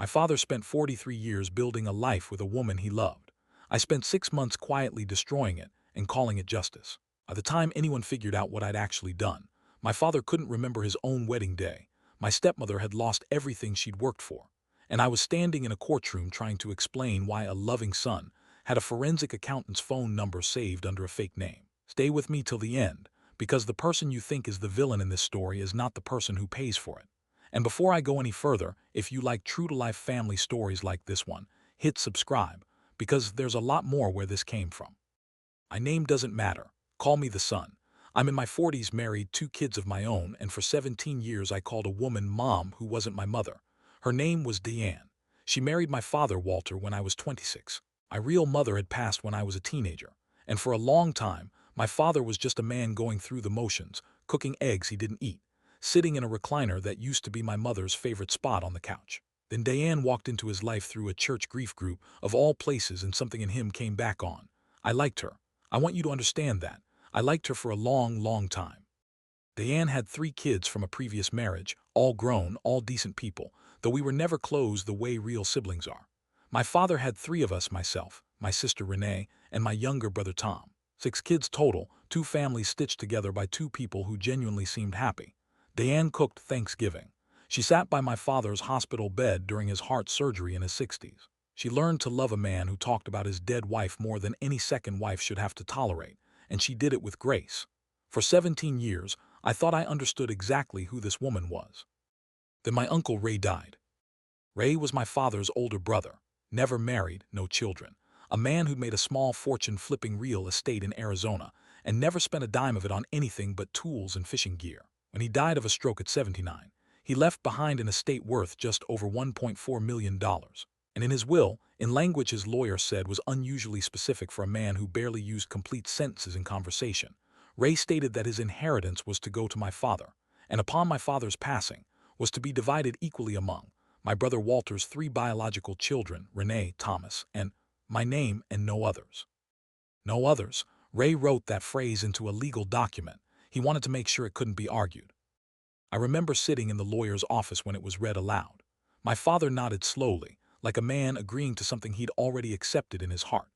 My father spent 43 years building a life with a woman he loved. I spent 6 months quietly destroying it and calling it justice. By the time anyone figured out what I'd actually done, my father couldn't remember his own wedding day. My stepmother had lost everything she'd worked for, and I was standing in a courtroom trying to explain why a loving son had a forensic accountant's phone number saved under a fake name. Stay with me till the end, because the person you think is the villain in this story is not the person who pays for it. And before I go any further, if you like true-to-life family stories like this one, hit subscribe, because there's a lot more where this came from. My name doesn't matter. Call me the son. I'm in my 40s, married, 2 kids of my own, and for 17 years I called a woman mom who wasn't my mother. Her name was Diane. She married my father, Walter, when I was 26. My real mother had passed when I was a teenager, and for a long time, my father was just a man going through the motions, cooking eggs he didn't eat, sitting in a recliner that used to be my mother's favorite spot on the couch. Then Diane walked into his life through a church grief group, of all places, and something in him came back on. I liked her. I want you to understand that. I liked her for a long, long time. Diane had 3 kids from a previous marriage, all grown, all decent people, though we were never close the way real siblings are. My father had 3 of us, myself, my sister Renee, and my younger brother Tom. 6 kids total, 2 families stitched together by 2 people who genuinely seemed happy. Diane cooked Thanksgiving. She sat by my father's hospital bed during his heart surgery in his 60s. She learned to love a man who talked about his dead wife more than any second wife should have to tolerate, and she did it with grace. For 17 years, I thought I understood exactly who this woman was. Then my uncle Ray died. Ray was my father's older brother, never married, no children, a man who'd made a small fortune flipping real estate in Arizona and never spent a dime of it on anything but tools and fishing gear. When he died of a stroke at 79, he left behind an estate worth just over $1.4 million. And in his will, in language his lawyer said was unusually specific for a man who barely used complete sentences in conversation, Ray stated that his inheritance was to go to my father, and upon my father's passing, was to be divided equally among my brother Walter's 3 biological children, Renee, Thomas, and my name, and no others. No others. Ray wrote that phrase into a legal document. He wanted to make sure it couldn't be argued. I remember sitting in the lawyer's office when it was read aloud. My father nodded slowly, like a man agreeing to something he'd already accepted in his heart.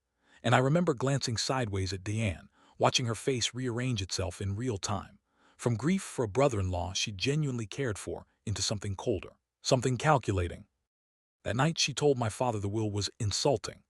And I remember glancing sideways at Diane, watching her face rearrange itself in real time. From grief for a brother-in-law she genuinely cared for, into something colder, something calculating. That night she told my father the will was insulting.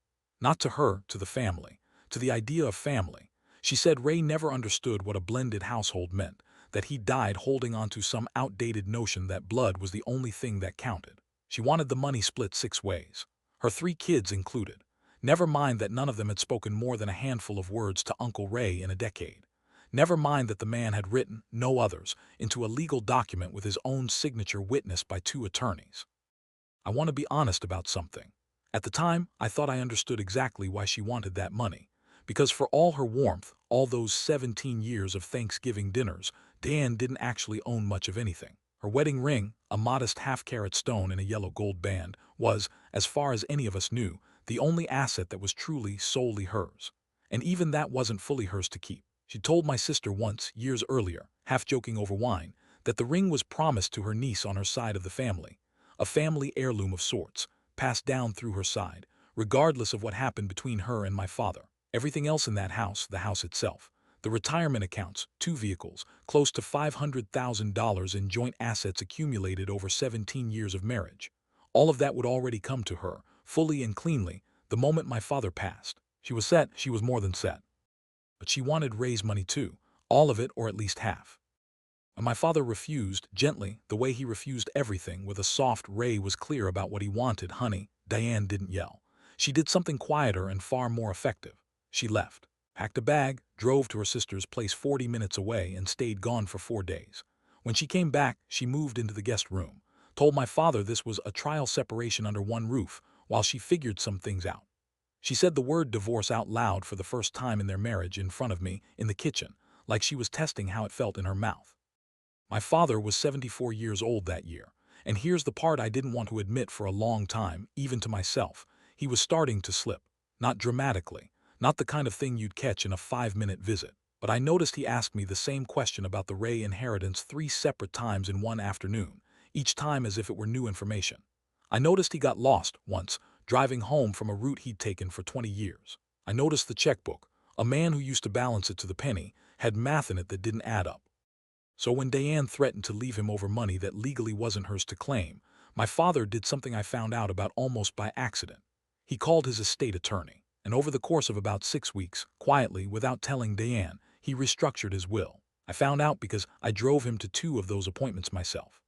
Not to her, to the family, to the idea of family. She said Ray never understood what a blended household meant, that he died holding on to some outdated notion that blood was the only thing that counted. She wanted the money split 6 ways, her 3 kids included. Never mind that none of them had spoken more than a handful of words to Uncle Ray in a decade. Never mind that the man had written, no others, into a legal document with his own signature witnessed by 2 attorneys. I want to be honest about something. At the time, I thought I understood exactly why she wanted that money. Because for all her warmth, all those 17 years of Thanksgiving dinners, Diane didn't actually own much of anything. Her wedding ring, a modest half-carat stone in a yellow gold band, was, as far as any of us knew, the only asset that was truly, solely hers. And even that wasn't fully hers to keep. She told my sister once, years earlier, half joking over wine, that the ring was promised to her niece on her side of the family, a family heirloom of sorts, passed down through her side, regardless of what happened between her and my father. Everything else in that house, the house itself, the retirement accounts, 2 vehicles, close to $500,000 in joint assets accumulated over 17 years of marriage. All of that would already come to her, fully and cleanly, the moment my father passed. She was set, she was more than set. But she wanted Ray's money too, all of it or at least half. When my father refused, gently, the way he refused everything, with a soft Ray was clear about what he wanted, honey, Diane didn't yell. She did something quieter and far more effective. She left, packed a bag, drove to her sister's place 40 minutes away, and stayed gone for 4 days. When she came back, she moved into the guest room, told my father this was a trial separation under one roof, while she figured some things out. She said the word divorce out loud for the first time in their marriage in front of me, in the kitchen, like she was testing how it felt in her mouth. My father was 74 years old that year, and here's the part I didn't want to admit for a long time, even to myself. He was starting to slip. Not dramatically, not the kind of thing you'd catch in a 5-minute visit, but I noticed he asked me the same question about the Ray inheritance 3 separate times in one afternoon, each time as if it were new information. I noticed he got lost once, driving home from a route he'd taken for 20 years. I noticed the checkbook. A man who used to balance it to the penny had math in it that didn't add up. So when Diane threatened to leave him over money that legally wasn't hers to claim, my father did something I found out about almost by accident. He called his estate attorney, and over the course of about 6 weeks, quietly, without telling Diane, he restructured his will. I found out because I drove him to 2 of those appointments myself.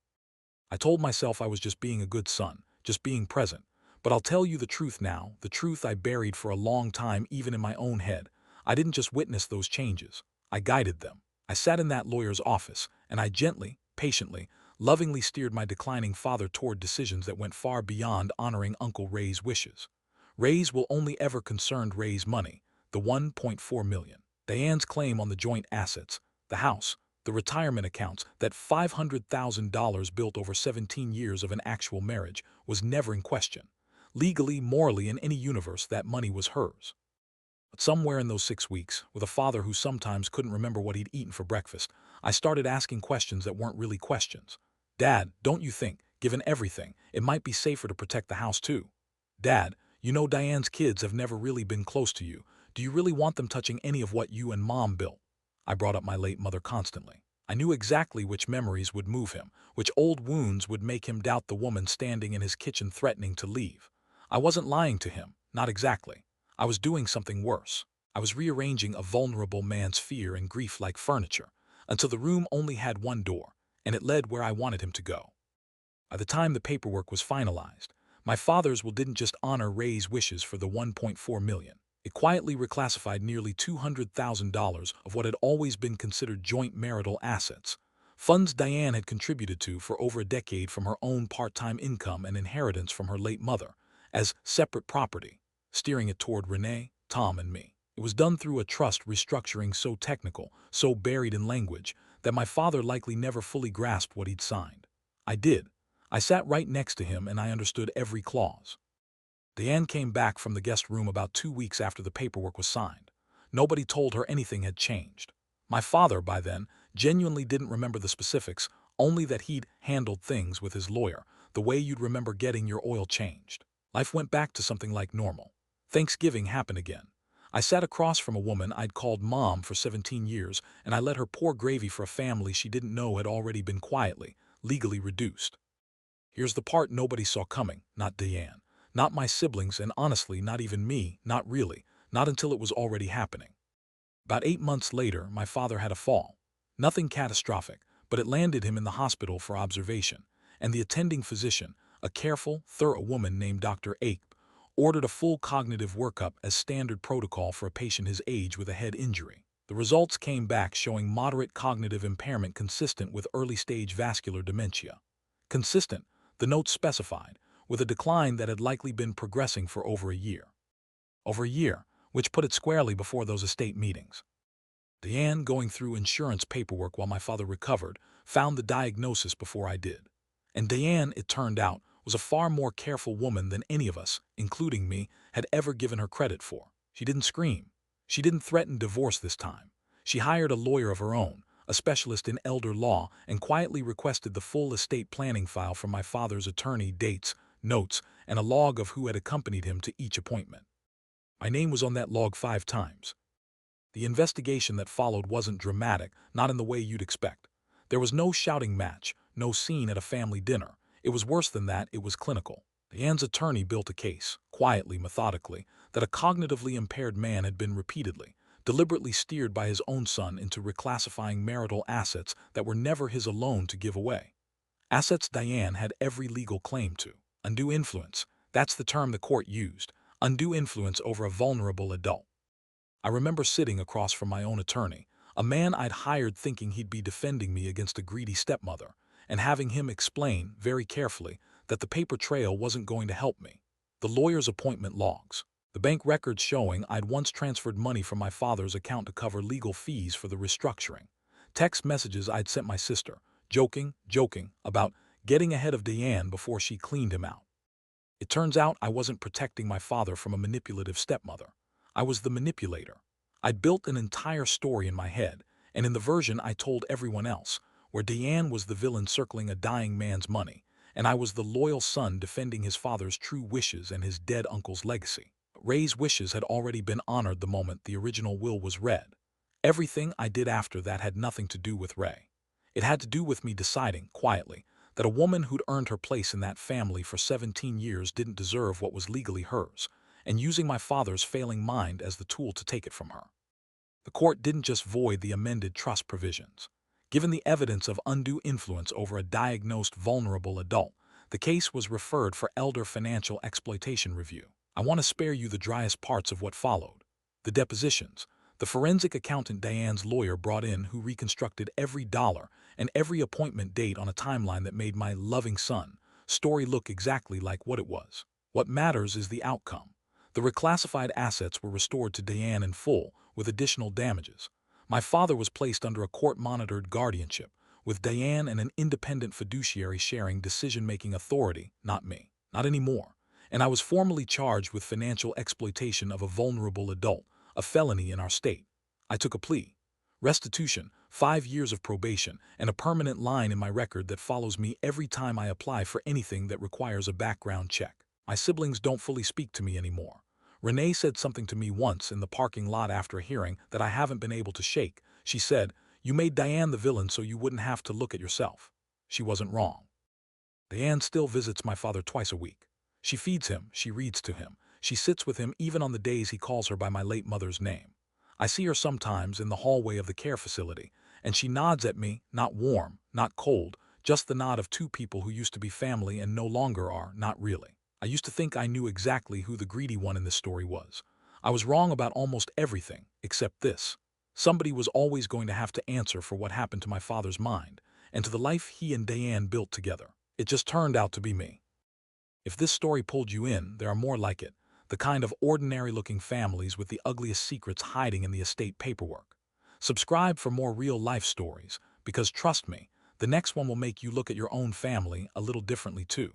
I told myself I was just being a good son, just being present. But I'll tell you the truth now, the truth I buried for a long time even in my own head. I didn't just witness those changes. I guided them. I sat in that lawyer's office, and I gently, patiently, lovingly steered my declining father toward decisions that went far beyond honoring Uncle Ray's wishes. Ray's will only ever concerned Ray's money, the 1.4 million. Diane's claim on the joint assets, the house, the retirement accounts, that $500,000 built over 17 years of an actual marriage was never in question. Legally, morally, in any universe, that money was hers. But somewhere in those 6 weeks, with a father who sometimes couldn't remember what he'd eaten for breakfast, I started asking questions that weren't really questions. Dad, don't you think, given everything, it might be safer to protect the house too? Dad, you know Diane's kids have never really been close to you. Do you really want them touching any of what you and Mom built? I brought up my late mother constantly. I knew exactly which memories would move him, which old wounds would make him doubt the woman standing in his kitchen threatening to leave. I wasn't lying to him, not exactly. I was doing something worse. I was rearranging a vulnerable man's fear and grief like furniture, until the room only had one door, and it led where I wanted him to go. By the time the paperwork was finalized, my father's will didn't just honor Ray's wishes for the 1.4 million. It quietly reclassified nearly $200,000 of what had always been considered joint marital assets, funds Diane had contributed to for over a decade from her own part-time income and inheritance from her late mother, as separate property, steering it toward Renee, Tom, and me. It was done through a trust restructuring so technical, so buried in language, that my father likely never fully grasped what he'd signed. I did. I sat right next to him and I understood every clause. Diane came back from the guest room about 2 weeks after the paperwork was signed. Nobody told her anything had changed. My father, by then, genuinely didn't remember the specifics, only that he'd handled things with his lawyer, the way you'd remember getting your oil changed. Life went back to something like normal. Thanksgiving happened again. I sat across from a woman I'd called Mom for 17 years, and I let her pour gravy for a family she didn't know had already been quietly, legally reduced. Here's the part nobody saw coming, not Diane, not my siblings, and honestly, not even me, not really, not until it was already happening. About 8 months later, my father had a fall. Nothing catastrophic, but it landed him in the hospital for observation, and the attending physician, a careful, thorough woman named Dr. Ake, ordered a full cognitive workup as standard protocol for a patient his age with a head injury. The results came back showing moderate cognitive impairment consistent with early-stage vascular dementia. Consistent, the notes specified, with a decline that had likely been progressing for over a year. Over a year, which put it squarely before those estate meetings. Diane, going through insurance paperwork while my father recovered, found the diagnosis before I did. And Diane, it turned out, was a far more careful woman than any of us, including me, had ever given her credit for. She didn't scream. She didn't threaten divorce this time. She hired a lawyer of her own, a specialist in elder law, and quietly requested the full estate planning file from my father's attorney, dates, notes, and a log of who had accompanied him to each appointment. My name was on that log 5 times. The investigation that followed wasn't dramatic, not in the way you'd expect. There was no shouting match, no scene at a family dinner. It was worse than that, it was clinical. Diane's attorney built a case, quietly, methodically, that a cognitively impaired man had been repeatedly, deliberately steered by his own son into reclassifying marital assets that were never his alone to give away. Assets Diane had every legal claim to. Undue influence, that's the term the court used, undue influence over a vulnerable adult. I remember sitting across from my own attorney, a man I'd hired thinking he'd be defending me against a greedy stepmother, and having him explain, very carefully, that the paper trail wasn't going to help me. The lawyer's appointment logs, the bank records showing I'd once transferred money from my father's account to cover legal fees for the restructuring. Text messages I'd sent my sister, joking, about getting ahead of Diane before she cleaned him out. It turns out I wasn't protecting my father from a manipulative stepmother. I was the manipulator. I'd built an entire story in my head, and in the version I told everyone else, where Diane was the villain circling a dying man's money, and I was the loyal son defending his father's true wishes and his dead uncle's legacy. Ray's wishes had already been honored the moment the original will was read. Everything I did after that had nothing to do with Ray. It had to do with me deciding, quietly, that a woman who'd earned her place in that family for 17 years didn't deserve what was legally hers, and using my father's failing mind as the tool to take it from her. The court didn't just void the amended trust provisions. Given the evidence of undue influence over a diagnosed vulnerable adult, the case was referred for elder financial exploitation review. I want to spare you the driest parts of what followed. The depositions. The forensic accountant Diane's lawyer brought in who reconstructed every dollar and every appointment date on a timeline that made my loving son story look exactly like what it was. What matters is the outcome. The reclassified assets were restored to Diane in full, with additional damages. My father was placed under a court-monitored guardianship, with Diane and an independent fiduciary sharing decision-making authority, not me. Not anymore. And I was formally charged with financial exploitation of a vulnerable adult, a felony in our state. I took a plea. Restitution, 5 years of probation, and a permanent line in my record that follows me every time I apply for anything that requires a background check. My siblings don't fully speak to me anymore. Renee said something to me once in the parking lot after a hearing that I haven't been able to shake. She said, "You made Diane the villain so you wouldn't have to look at yourself." She wasn't wrong. Diane still visits my father twice a week. She feeds him, she reads to him, she sits with him even on the days he calls her by my late mother's name. I see her sometimes in the hallway of the care facility, and she nods at me, not warm, not cold, just the nod of two people who used to be family and no longer are, not really. I used to think I knew exactly who the greedy one in this story was. I was wrong about almost everything, except this. Somebody was always going to have to answer for what happened to my father's mind, and to the life he and Diane built together. It just turned out to be me. If this story pulled you in, there are more like it, the kind of ordinary-looking families with the ugliest secrets hiding in the estate paperwork. Subscribe for more real-life stories, because trust me, the next one will make you look at your own family a little differently too.